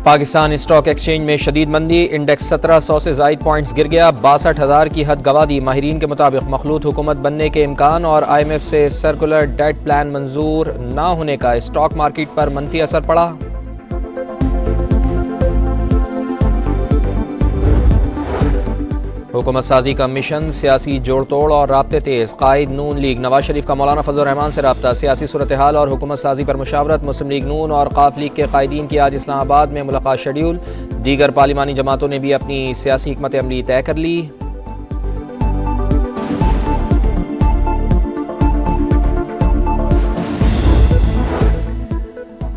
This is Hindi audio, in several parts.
पाकिस्तान स्टॉक एक्सचेंज में शदीद मंदी, इंडेक्स 1700 से ज़ायद पॉइंट्स गिर गया। 62,000 की हद गवा दी। माहिरीन के मुताबिक मखलूत हुकूमत बनने के इम्कान और IMF से सर्कुलर डेट प्लान मंजूर ना होने का स्टॉक मार्केट पर मनफी असर पड़ा। हुकूमत साजी का मिशन, सियासी जोड़ तोड़ और राब्ते तेज़। कायद नून लीग नवाज शरीफ का मौलाना फजल रहमान से रब्ता, सियासी सूरत हाल और हुकूमत साजी पर मुशावरत। मुस्लिम लीग नून और काफ लीग के कायदीन की आज इस्लामाबाद में मुलाकात शेड्यूल। दीगर पार्लिमानी जमातों ने भी अपनी सियासी हिकमत अमली तय कर ली।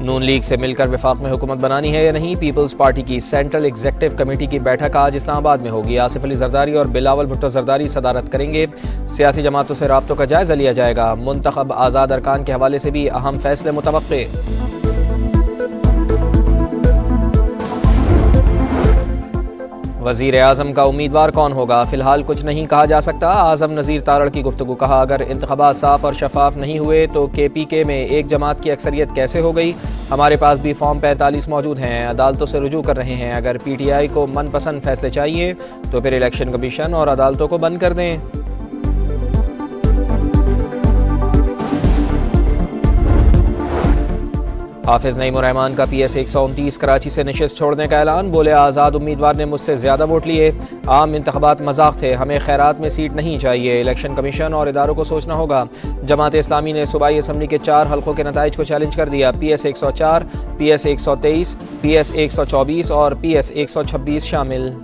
नून लीग से मिलकर वफाक में हुकूमत बनानी है या नहीं, पीपल्स पार्टी की सेंट्रल एग्जीक्यूटिव कमेटी की बैठक आज इस्लामाबाद में होगी। आसिफ अली जरदारी और बिलावल भुट्टो जरदारी सदारत करेंगे। सियासी जमातों से राब्तों का जायजा लिया जाएगा। मुंतखब आज़ाद अरकान के हवाले से भी अहम फैसले मुतवक्के। वज़ीर आज़म का उम्मीदवार कौन होगा, फिलहाल कुछ नहीं कहा जा सकता। आज़म नज़ीर तारड़ की गुफ्तगू, कहा अगर इंतख़ाबात साफ और शफाफ नहीं हुए तो KPK में एक जमात की अक्सरियत कैसे हो गई। हमारे पास भी फॉर्म 45 मौजूद हैं, अदालतों से रुजू कर रहे हैं। अगर PTI को मनपसंद फैसले चाहिए तो फिर इलेक्शन कमीशन और अदालतों को बंद कर दें। हाफिज नईम रहमान का PS 129 कराची से नशिस्त छोड़ने का ऐलान। बोले आज़ाद उम्मीदवार ने मुझसे ज़्यादा वोट लिए, आम इंतखाबात मजाक थे, हमें खैरात में सीट नहीं चाहिए। इलेक्शन कमीशन और इदारों को सोचना होगा। जमात इस्लामी ने सूबाई असम्बली के 4 हल्कों के नताइज को चैलेंज कर दिया। PS 104, PS 123, PS 124 और PS 126 शामिल।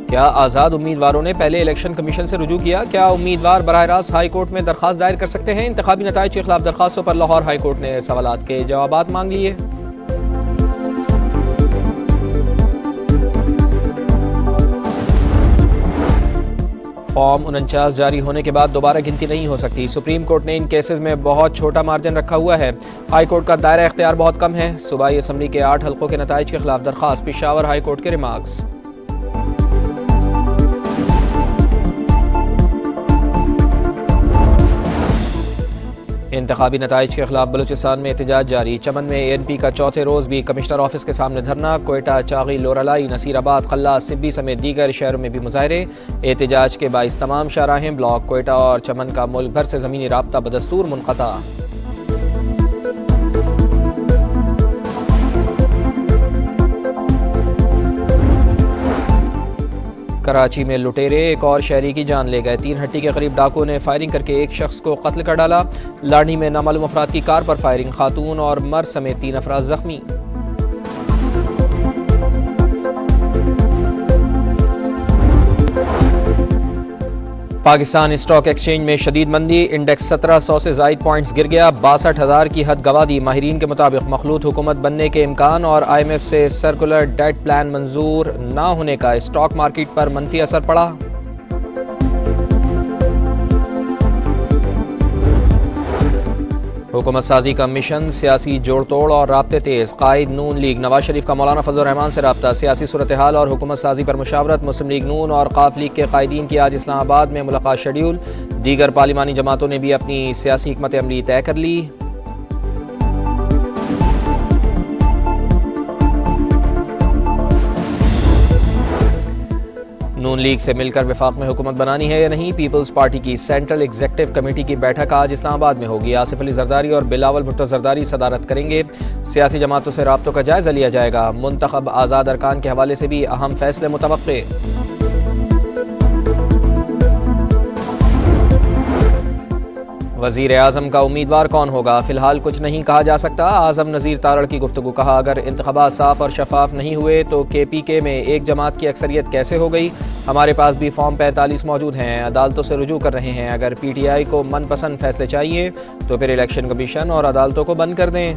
क्या आज़ाद उम्मीदवारों ने पहले इलेक्शन कमीशन से रुजू किया? क्या उम्मीदवार बराह रास्त हाई कोर्ट में दरख्वास्त दायर कर सकते हैं? इंतखाबी नताइज के खिलाफ दरख्वास्तों पर लाहौर हाई कोर्ट ने सवालात के जवाबात मांग लिए। फॉर्म 49 जारी होने के बाद दोबारा गिनती नहीं हो सकती। सुप्रीम कोर्ट ने इन केसेस में बहुत छोटा मार्जिन रखा हुआ है। हाई कोर्ट का दायरा इख्तियार बहुत कम है। सूबाई असम्बली के 8 हल्कों के नताइज के खिलाफ दरख्वास्त, पेशावर हाई कोर्ट के रिमार्क्स। इंतखाबी नताइज के खिलाफ बलूचिस्तान में एहतजाज जारी। चमन में ANP का चौथे रोज भी कमिश्नर ऑफिस के सामने धरना। कोयटा, चागी, लोरालाई, नसीराबाद, खल्लास, सिब्बी समेत दीगर शहरों में भी मुजाहरे। एहतजाज के बाइस तमाम शाहराहें ब्लॉक। कोयटा और चमन का मुल्क भर से ज़मीनी राब्ता बदस्तूर मुनक़ता। कराची में लुटेरे एक और शहरी की जान ले गए। 3 हट्टी के करीब डाकुओं ने फायरिंग करके एक शख्स को कत्ल कर डाला। लाड़ी में नामालूम अफराद की कार पर फायरिंग, खातून और मर्द समेत 3 अफराद जख्मी। पाकिस्तान स्टॉक एक्सचेंज में शदीद मंदी, इंडेक्स 1700 से ज़ायद पॉइंट्स गिर गया। 62,000 की हद गवा दी। माहिरीन के मुताबिक मखलूत हुकूमत बनने के इम्कान और IMF से सर्कुलर डेट प्लान मंजूर ना होने का स्टॉक मार्केट पर मनफी असर पड़ा। हुकूमत साजी का मिशन, सियासी जोड़ तोड़ और राब्ते तेज़। कायद नून लीग नवाज शरीफ का मौलाना फजल रहमान से रब्ता, सियासी सूरत हाल और हुकूमत साजी पर मुशावरत। मुस्लिम लीग नून और काफ लीग के कायदीन की आज इस्लामाबाद में मुलाकात शेड्यूल। दीगर पार्लिमानी जमातों ने भी अपनी सियासी हिकमत अमली तय कर ली। नून लीग से मिलकर वफाक में हुकूमत बनानी है या नहीं, पीपल्स पार्टी की सेंट्रल एग्जीक्यूटिव कमेटी की बैठक आज इस्लामाबाद में होगी। आसिफ अली जरदारी और बिलावल भुट्टो जरदारी सदारत करेंगे। सियासी जमातों से राब्तों का जायजा लिया जाएगा। मुंतखब आज़ाद अरकान के हवाले से भी अहम फैसले मुतवक्के। वज़ीर आज़म का उम्मीदवार कौन होगा, फिलहाल कुछ नहीं कहा जा सकता। आज़म नज़ीर तारड़ की गुफ्तगू, कहा अगर इंतखाबात साफ और शफाफ नहीं हुए तो KPK में एक जमात की अक्सरियत कैसे हो गई। हमारे पास भी फॉर्म 45 मौजूद हैं, अदालतों से रुजू कर रहे हैं। अगर PTI को मनपसंद फैसले चाहिए तो फिर इलेक्शन कमीशन और अदालतों को बंद कर दें।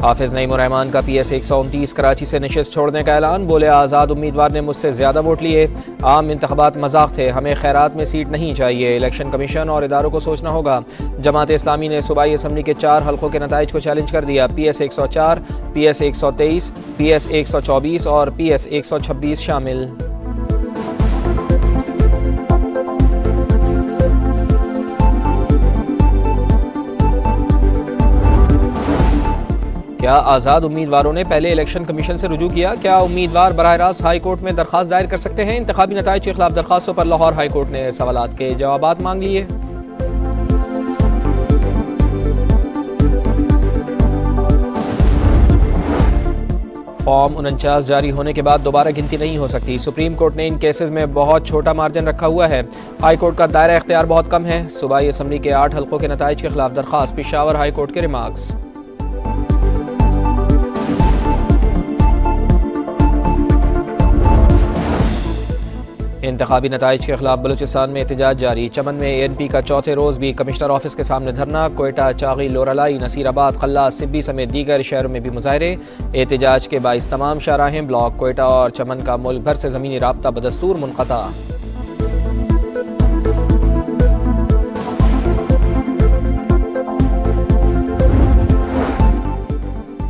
हाफिज नईम उर रहमान का PS 129 कराची से नशिस्त छोड़ने का ऐलान। बोले आज़ाद उम्मीदवार ने मुझसे ज़्यादा वोट लिए। आम इंतखाबात मजाक थे, हमें खैरात में सीट नहीं चाहिए। इलेक्शन कमीशन और इदारों को सोचना होगा। जमात इस्लामी ने सूबाई असम्बली के 4 हल्कों के नताइज को चैलेंज कर दिया। PS 104, PS 123, PS 124 और PS 126 शामिल। क्या आज़ाद उम्मीदवारों ने पहले इलेक्शन कमीशन से रुजू किया? क्या उम्मीदवार बराह रास्त हाई कोर्ट में दरख्वास्त दायर कर सकते हैं? इंतखाबी नताइज के खिलाफ दरख्वास्तों पर लाहौर हाई कोर्ट ने सवालात के जवाबात मांग लिए। फॉर्म 49 जारी होने के बाद दोबारा गिनती नहीं हो सकती। सुप्रीम कोर्ट ने इन केसेस में बहुत छोटा मार्जिन रखा हुआ है। हाई कोर्ट का दायरा इख्तियार बहुत कम है। सूबाई असम्बली के 8 हल्कों के नताइज के खिलाफ दरख्वास्त। पेशावर हाई कोर्ट के रिमार्क्स। इंतखाबी नताइज के खिलाफ बलूचिस्तान में एहतजाज जारी। चमन में ANP का चौथे रोज़ भी कमिश्नर ऑफिस के सामने धरना। कोयटा, चागी, लोरालाई, नसीराबाद, खल्लास, सिब्बी समेत दीगर शहरों में भी मुजाहरे। एहतजाज के बाइस तमाम शाहराहें ब्लॉक। कोयटा और चमन का मुल्क भर से ज़मीनी राब्ता बदस्तूर मुनक़ता।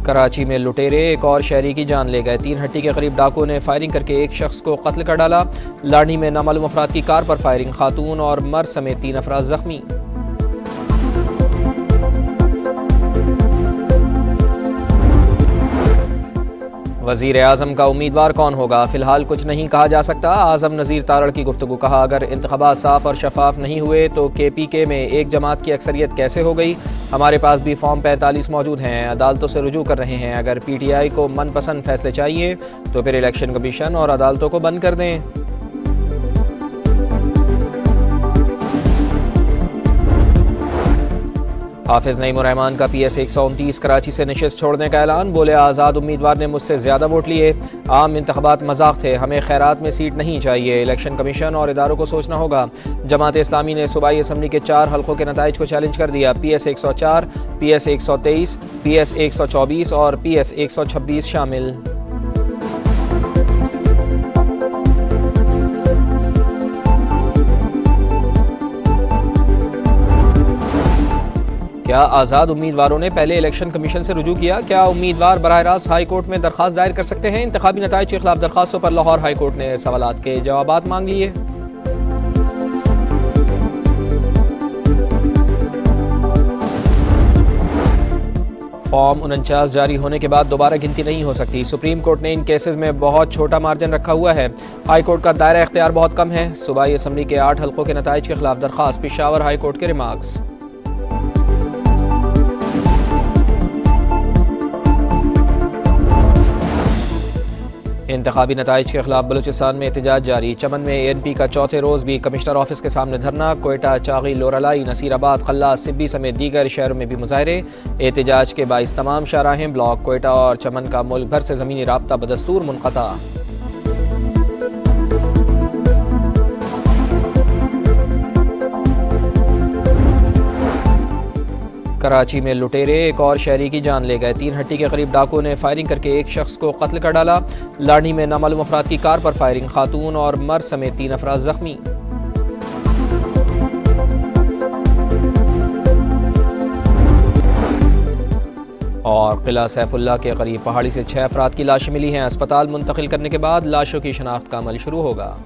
कराची में लुटेरे एक और शहरी की जान ले गए। 3 हट्टी के करीब डाकुओं ने फायरिंग करके एक शख्स को कत्ल कर डाला। लानी में नामालूम अफराद की कार पर फायरिंग। खातून और मर्द समेत 3 अफराद जख्मी। वज़ीर आज़म का उम्मीदवार कौन होगा? फिलहाल कुछ नहीं कहा जा सकता। आज़म नज़ीर तारड़ की गुफ्तगू। कहा, अगर इंतखाबात साफ और शफाफ नहीं हुए तो KPK में एक जमात की अक्सरियत कैसे हो गई? हमारे पास भी फॉर्म 45 मौजूद हैं। अदालतों से रुजू कर रहे हैं। अगर PTI को मनपसंद फैसले चाहिए तो फिर इलेक्शन कमीशन और अदालतों को बंद कर दें। हाफिज नईम उर रहमान का PS 129 कराची से नशिस्त छोड़ने का ऐलान। बोले आज़ाद उम्मीदवार ने मुझसे ज़्यादा वोट लिए। आम इंतखाबात मजाक थे, हमें खैरात में सीट नहीं चाहिए। इलेक्शन कमीशन और इदारों को सोचना होगा। जमात इस्लामी ने सूबाई असम्बली के 4 हल्कों के नताइज को चैलेंज कर दिया। PS 104, PS 123, PS 124 और PS 126 शामिल। क्या आज़ाद उम्मीदवारों ने पहले इलेक्शन कमीशन से रुजू किया? क्या उम्मीदवार बराह रास्त हाई कोर्ट में दरख्वास्त दायर कर सकते हैं? इंतखाबी नताइज के खिलाफ दरख्वास्तों पर लाहौर हाई कोर्ट ने सवालात के जवाबात मांग लिए। फॉर्म 49 जारी होने के बाद दोबारा गिनती नहीं हो सकती। सुप्रीम कोर्ट ने इन केसेस में बहुत छोटा मार्जिन रखा हुआ है। हाई कोर्ट का दायरा इख्तियार बहुत कम है। सूबाई असम्बली के 8 हल्कों के नताइज के खिलाफ दरख्वास्त। पेशावर हाई कोर्ट के रिमार्क्स। इंतखाबी नताइज के खिलाफ बलूचिस्तान में एहतजाज जारी। चमन में ANP का चौथे रोज़ भी कमिश्नर ऑफिस के सामने धरना। कोयटा, चागी, लोरालाई, नसीराबाद, खल्लास, सिब्बी समेत दीगर शहरों में भी मुजाहरे। एहतजाज के बाइस तमाम शाहराहें ब्लॉक। कोयटा और चमन का मुल्क भर से ज़मीनी राब्ता बदस्तूर मुनक़ता। कराची में लुटेरे एक और शहरी की जान ले गए। 3 हट्टी के करीब डाकुओं ने फायरिंग करके एक शख्स को कत्ल कर डाला। लानी में नामालूम अफराद की कार पर फायरिंग। खातून और मर्द समेत 3 अफराद जख्मी। और किला सैफुल्लाह के करीब पहाड़ी से 6 अफराद की लाशें मिली हैं। अस्पताल मुंतकिल करने के बाद लाशों की शनाख्त का अमल शुरू होगा।